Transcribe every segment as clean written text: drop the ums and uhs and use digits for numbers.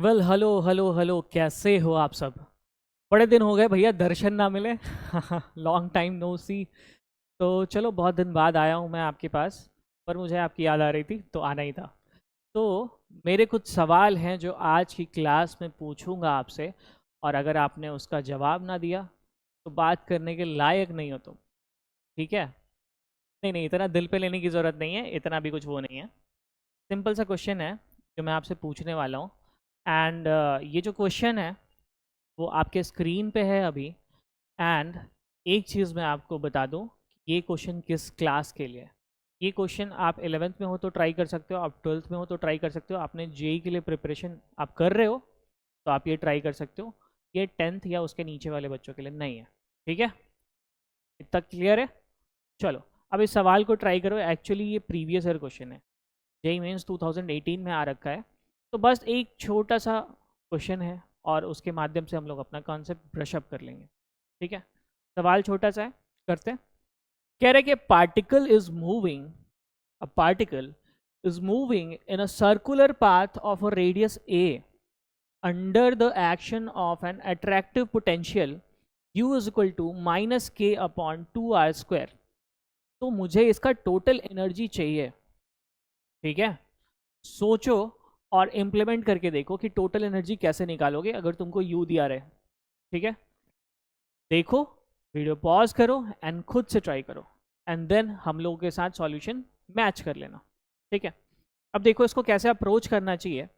Well hello hello hello, कैसे हो आप सब? बड़े दिन हो गए भैया, दर्शन ना मिले। लॉन्ग टाइम नो सी। तो चलो, बहुत दिन बाद आया हूँ मैं आपके पास। पर मुझे आपकी याद आ रही थी तो आना ही था। तो मेरे कुछ सवाल हैं जो आज की क्लास में पूछूंगा आपसे। और अगर आपने उसका जवाब ना दिया तो बात करने के लायक नहीं हो तुम। ठीक है? नहीं नहीं, इतना दिल पे लेने की ज़रूरत नहीं है, इतना भी कुछ वो नहीं है। सिंपल सा क्वेश्चन है जो मैं आपसे पूछने वाला हूँ। एंड ये जो क्वेश्चन है वो आपके स्क्रीन पे है अभी। एंड एक चीज़ मैं आपको बता दूं कि ये क्वेश्चन किस क्लास के लिए है। ये क्वेश्चन आप 11th में हो तो ट्राई कर सकते हो, आप 12th में हो तो ट्राई कर सकते हो, आपने जेई के लिए प्रिपरेशन आप कर रहे हो तो आप ये ट्राई कर सकते हो। ये 10th या उसके नीचे वाले बच्चों के लिए नहीं है। ठीक है? इतना क्लियर है? चलो, अब इस सवाल को ट्राई करो। एक्चुअली ये प्रीवियस ईयर क्वेश्चन है, जेई मेंस 2018 में आ रखा है। तो बस एक छोटा सा क्वेश्चन है और उसके माध्यम से हम लोग अपना कॉन्सेप्ट ब्रश अप कर लेंगे। ठीक है? सवाल छोटा सा है, करते हैं। कह रहे कि particle is moving in a circular path of a radius a under the action of an attractive potential u is equal to minus k upon 2r²। तो मुझे इसका टोटल एनर्जी चाहिए। ठीक है? सोचो और इम्प्लीमेंट करके देखो कि टोटल एनर्जी कैसे निकालोगे अगर तुमको यू दिया रहे। ठीक है? देखो, वीडियो पॉज करो एंड खुद से ट्राई करो। एंड देन हम लोगों के साथ सॉल्यूशन मैच कर लेना। ठीक है? अब देखो इसको कैसे अप्रोच करना चाहिए।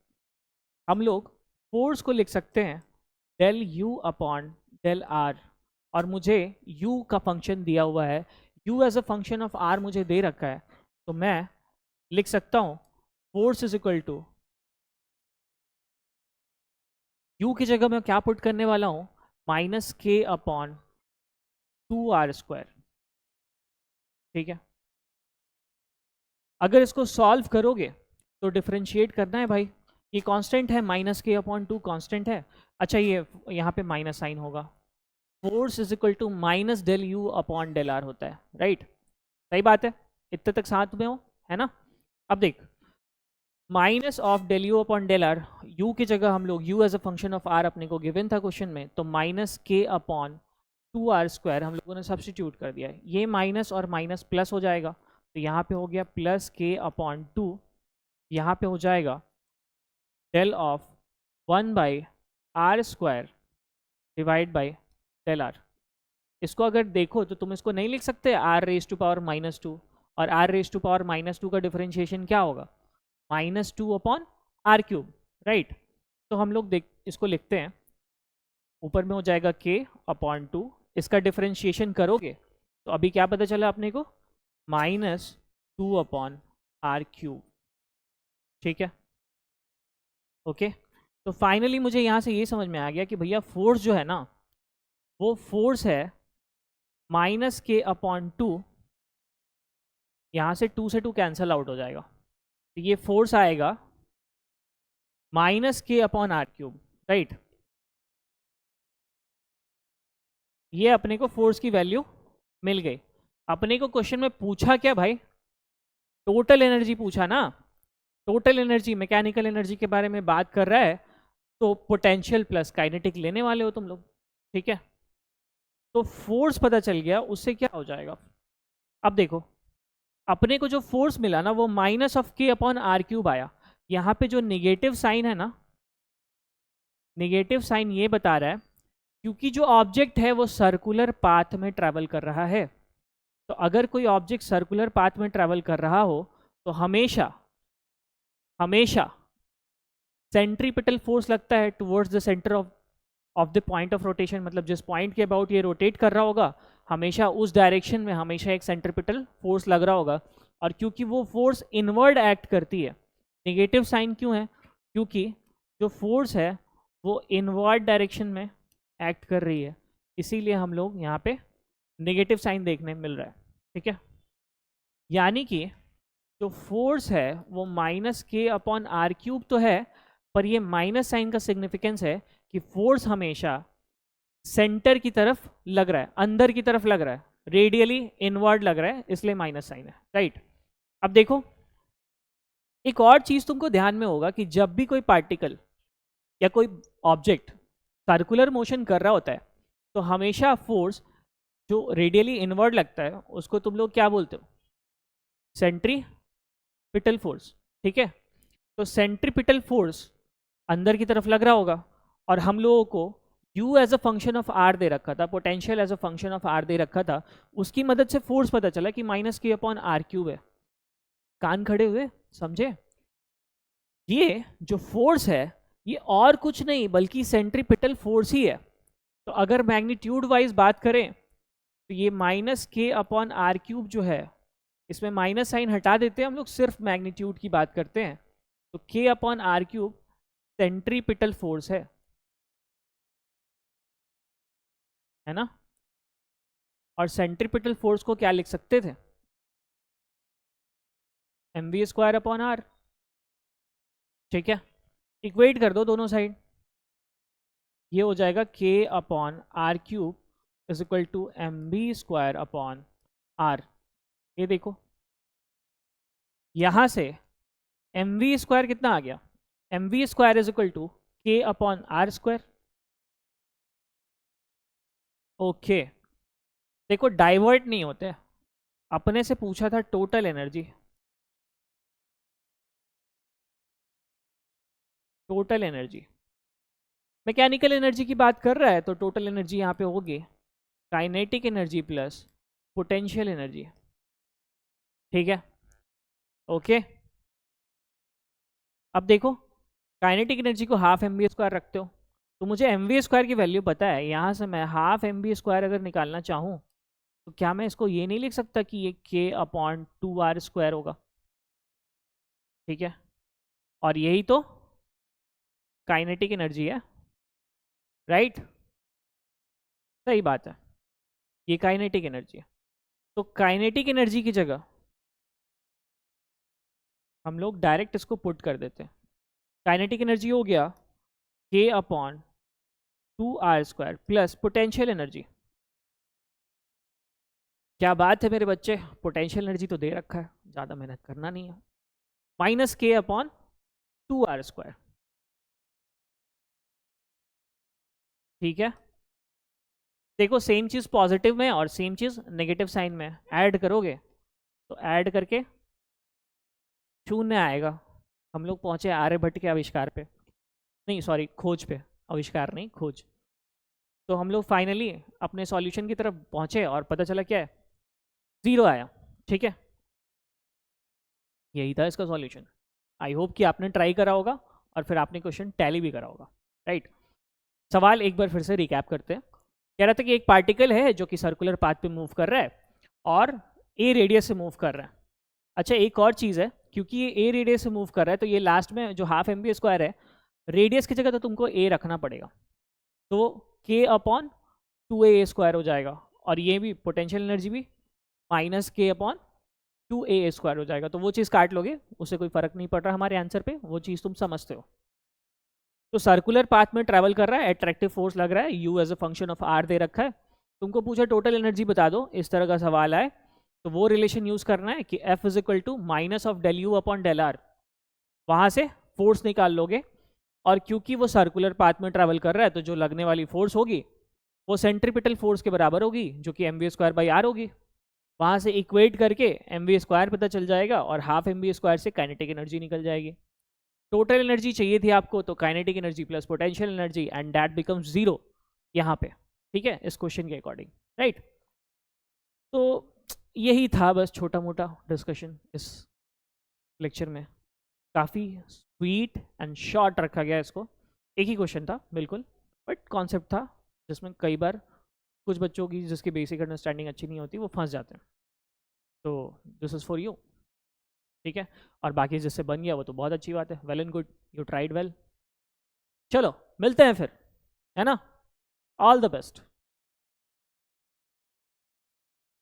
हम लोग फोर्स को लिख सकते हैं del u upon del r. और मुझे यू का फंक्शन दिया हुआ है, u as a function of r मुझे दे रखा है। तो मैं लिख सकता हूँ force is equal to u की जगह मैं क्या पुट करने वाला हूँ, माइनस के अपॉन 2r²। ठीक है? अगर इसको सॉल्व करोगे तो डिफरेंशिएट करना है भाई। ये कांस्टेंट है, माइनस के अपॉन 2 कांस्टेंट है। अच्छा, ये यहाँ पे माइनस साइन होगा। Force is equal to minus del u upon del r होता है, राइट? सही बात है, इतने तक साथ में हो, है ना? अब देख, minus of del u upon del r, u की जगह हम लोग u as a function of r अपने को गिवन था क्वेश्चन में, तो माइनस के अपॉन 2r² हम लोगों ने सब्सटीट्यूट कर दिया है। ये माइनस और माइनस प्लस हो जाएगा, तो यहाँ पे हो गया प्लस के अपॉन 2। यहाँ पे हो जाएगा del of 1/r² divide by del r. इसको अगर देखो तो तुम इसको नहीं लिख सकते r⁻²। और r⁻² का डिफरेंशिएशन क्या होगा? -2/r³, right? तो हम लोग देख इसको लिखते हैं, ऊपर में हो जाएगा k/2। इसका डिफरेंशिएशन करोगे तो अभी क्या पता चला अपने को, -2/r³। ठीक है? ओके। तो फाइनली मुझे यहाँ से ये समझ में आ गया कि भैया फोर्स जो है ना, वो फोर्स है -k/2। यहाँ से 2 से 2 कैंसल आउट हो जाएगा, तो ये फोर्स आएगा -k/r³, राइट? ये अपने को फोर्स की वैल्यू मिल गई। अपने को क्वेश्चन में पूछा क्या भाई? टोटल एनर्जी पूछा ना। टोटल एनर्जी, मैकेनिकल एनर्जी के बारे में बात कर रहा है, तो पोटेंशियल प्लस काइनेटिक लेने वाले हो तुम लोग। ठीक है? तो फोर्स पता चल गया, उससे क्या हो जाएगा। अब देखो, अपने को जो फोर्स मिला ना वो -k/r³ आया। यहाँ पे जो निगेटिव साइन है ना, निगेटिव साइन ये बता रहा है क्योंकि जो ऑब्जेक्ट है वो सर्कुलर पाथ में ट्रैवल कर रहा है। तो अगर कोई ऑब्जेक्ट सर्कुलर पाथ में ट्रैवल कर रहा हो तो हमेशा हमेशा सेंट्रीपिटल फोर्स लगता है towards the centre of the point of rotation. मतलब जिस पॉइंट के अबाउट ये रोटेट कर रहा होगा, हमेशा उस डायरेक्शन में हमेशा एक सेंट्रीपिटल फोर्स लग रहा होगा। और क्योंकि वो फोर्स इनवर्ड एक्ट करती है, नेगेटिव साइन क्यों है? क्योंकि जो फोर्स है वो इनवर्ड डायरेक्शन में एक्ट कर रही है, इसीलिए हम लोग यहाँ पे नेगेटिव साइन देखने मिल रहा है। ठीक है? यानी कि जो फोर्स है वो -k/r³ तो है, पर ये माइनस साइन का सिग्निफिकेंस है कि फोर्स हमेशा सेंटर की तरफ लग रहा है, अंदर की तरफ लग रहा है, रेडियली इनवर्ड लग रहा है, इसलिए माइनस साइन है, राइट? अब देखो, एक और चीज तुमको ध्यान में होगा कि जब भी कोई पार्टिकल या कोई ऑब्जेक्ट सर्कुलर मोशन कर रहा होता है तो हमेशा फोर्स जो रेडियली इनवर्ड लगता है उसको तुम लोग क्या बोलते हो? Centripetal force. ठीक है, तो सेंट्रीपिटल फोर्स अंदर की तरफ लग रहा होगा और हम लोगों को u as a function of r दे रखा था, potential as a function of r दे रखा था, उसकी मदद से फोर्स पता चला कि -k/r³ है। कान खड़े हुए समझे? ये जो फोर्स है ये और कुछ नहीं बल्कि सेंट्रीपिटल फोर्स ही है। तो अगर मैग्नीट्यूड वाइज बात करें तो ये -k/r³ जो है, इसमें माइनस साइन हटा देते हैं हम लोग, सिर्फ मैग्नीट्यूड की बात करते हैं। तो k/r³ सेंट्रीपिटल फोर्स है ना। और सेंट्रीपिटल फोर्स को क्या लिख सकते थे? mv²/r। ठीक है, इक्वेट कर दो दोनों साइड, ये हो जाएगा k/r³ = mv²/r। ये देखो यहां से mv² कितना आ गया? mv² = k/r²। ओके, देखो डाइवर्ट नहीं होते, अपने से पूछा था total energy, total energy mechanical energy की बात कर रहा है तो टोटल एनर्जी यहाँ पे होगी kinetic energy plus potential energy. ठीक है, ओके। अब देखो काइनेटिक एनर्जी को हाफ mv² रखते हो तो मुझे mv² की वैल्यू पता है, यहाँ से मैं हाफ mv² अगर निकालना चाहूँ तो क्या मैं इसको ये नहीं लिख सकता कि ये k/2r² होगा? ठीक है, और यही तो काइनेटिक एनर्जी है, राइट? सही बात है, ये काइनेटिक एनर्जी है। तो काइनेटिक एनर्जी की जगह हम लोग डायरेक्ट इसको पुट कर देते हैं। काइनेटिक एनर्जी हो गया k/2r² प्लस पोटेंशियल एनर्जी। क्या बात है मेरे बच्चे, पोटेंशियल एनर्जी तो दे रखा है, ज़्यादा मेहनत करना नहीं है, -k/2r²। ठीक है, देखो सेम चीज़ पॉजिटिव में और सेम चीज़ नेगेटिव साइन में ऐड करोगे तो ऐड करके 0 आएगा। हम लोग पहुँचे आर्यभट्ट के आविष्कार पे, नहीं सॉरी खोज पे, आविष्कार नहीं खोज। तो हम लोग फाइनली अपने सॉल्यूशन की तरफ पहुँचे और पता चला क्या है, 0 आया। ठीक है, यही था इसका सॉल्यूशन। आई होप कि आपने ट्राई करा होगा और फिर आपने क्वेश्चन टैली भी करा होगा, राइट। सवाल एक बार फिर से रिकैप करते हैं। कह रहा था कि एक पार्टिकल है जो कि सर्कुलर पाथ पे मूव कर रहा है और ए रेडियस से मूव कर रहा है। अच्छा एक और चीज़ है, क्योंकि ये ए रेडियस से मूव कर रहा है तो ये लास्ट में जो हाफ mv² है, रेडियस की जगह तो तुमको ए रखना पड़ेगा, तो k/2a² हो जाएगा और ये भी पोटेंशियल एनर्जी भी -k/2a² हो जाएगा। तो वो चीज़ काट लोगे, उससे कोई फर्क नहीं पड़ रहा हमारे आंसर पे, वो चीज़ तुम समझते हो। तो सर्कुलर पाथ में ट्रैवल कर रहा है, अट्रैक्टिव फोर्स लग रहा है, u as a function of r दे रखा है, तुमको पूछा टोटल एनर्जी बता दो, इस तरह का सवाल आए तो वो रिलेशन यूज करना है कि F = -del_u/del r, वहां से फोर्स निकाल लोगे। और क्योंकि वो सर्कुलर पाथ में ट्रैवल कर रहा है तो जो लगने वाली फोर्स होगी वो सेंट्रीपिटल फोर्स के बराबर होगी जो कि mv²/r होगी। वहां से इक्वेट करके mv² पता चल जाएगा और हाफ mv² से काइनेटिक एनर्जी निकल जाएगी। टोटल एनर्जी चाहिए थी आपको तो kinetic energy plus potential energy and that becomes 0 यहाँ पे। ठीक है, इस क्वेश्चन के अकॉर्डिंग, राइट। तो यही था बस छोटा मोटा डिस्कशन इस लेक्चर में, काफ़ी स्वीट एंड शॉर्ट रखा गया इसको। एक ही क्वेश्चन था बिल्कुल, बट कॉन्सेप्ट था जिसमें कई बार कुछ बच्चों की जिसकी बेसिक अंडरस्टैंडिंग अच्छी नहीं होती वो फंस जाते हैं। तो दिस इज़ फॉर यू। ठीक है, और बाकी जिससे बन गया वो तो बहुत अच्छी बात है, well and good, you tried well. चलो मिलते हैं फिर, है ना, ऑल द बेस्ट।